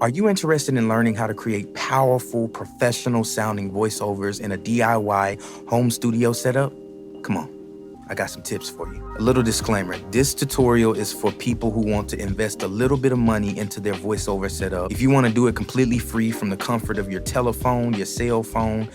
Are you interested in learning how to create powerful, professional-sounding voiceovers in a DIY home studio setup? Come on, I got some tips for you. A little disclaimer, this tutorial is for people who want to invest a little bit of money into their voiceover setup. If you want to do it completely free from the comfort of your telephone, your cell phone,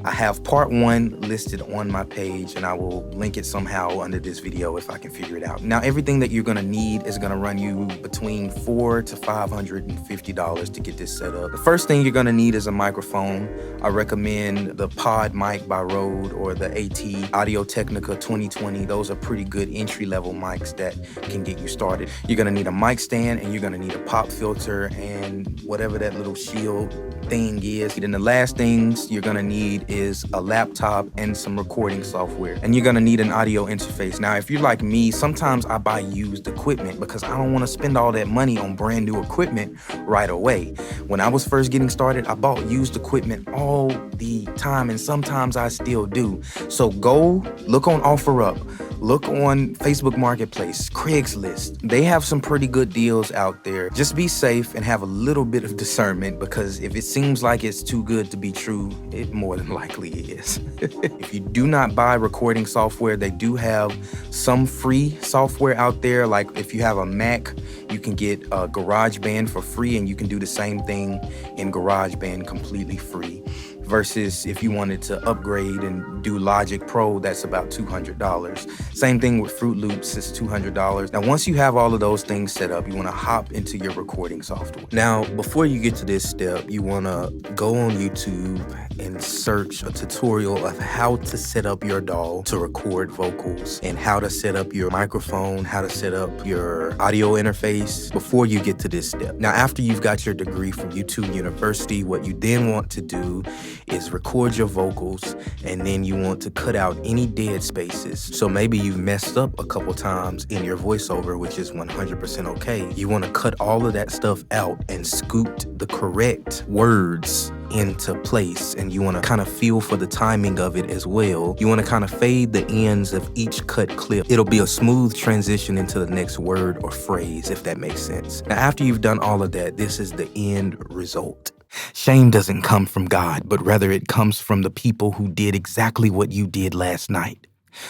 I have part 1 listed on my page, and I will link it somehow under this video if I can figure it out. Now, everything that you're gonna need is gonna run you between $400 to $550 to get this set up. The first thing you're gonna need is a microphone. I recommend the Pod Mic by Rode or the AT Audio Technica 2020. Those are pretty good entry-level mics that can get you started. You're gonna need a mic stand, and you're gonna need a pop filter and whatever that little shield thing is. And then the last things you're gonna need is a laptop and some recording software. And you're gonna need an audio interface. Now, if you're like me, sometimes I buy used equipment because I don't wanna spend all that money on brand new equipment right away. When I was first getting started, I bought used equipment all the time, and sometimes I still do. So go look on OfferUp, look on Facebook Marketplace, Craigslist. They have some pretty good deals out there. Just be safe and have a little bit of discernment, because if it seems like it's too good to be true, it more than likely is. If you do not buy recording software, they do have some free software out there. Like if you have a Mac, you can get GarageBand for free, and you can do the same thing in GarageBand completely free. Versus if you wanted to upgrade and do Logic Pro, that's about $200. Same thing with Fruit Loops, it's $200. Now, once you have all of those things set up, you wanna hop into your recording software. Now, before you get to this step, you wanna go on YouTube and search a tutorial of how to set up your DAW to record vocals, and how to set up your microphone, how to set up your audio interface before you get to this step. Now, after you've got your degree from YouTube University, what you then want to do is record your vocals, and then you want to cut out any dead spaces. So maybe you've messed up a couple times in your voiceover, which is 100% okay. You want to cut all of that stuff out and scoot the correct words into place, and you want to kind of feel for the timing of it as well. You want to kind of fade the ends of each cut clip. It'll be a smooth transition into the next word or phrase, if that makes sense. Now, after you've done all of that, this is the end result. Shame doesn't come from God, but rather it comes from the people who did exactly what you did last night.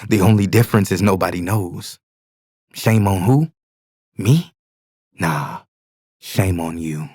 The only difference is nobody knows. Shame on who? Me? Nah, shame on you.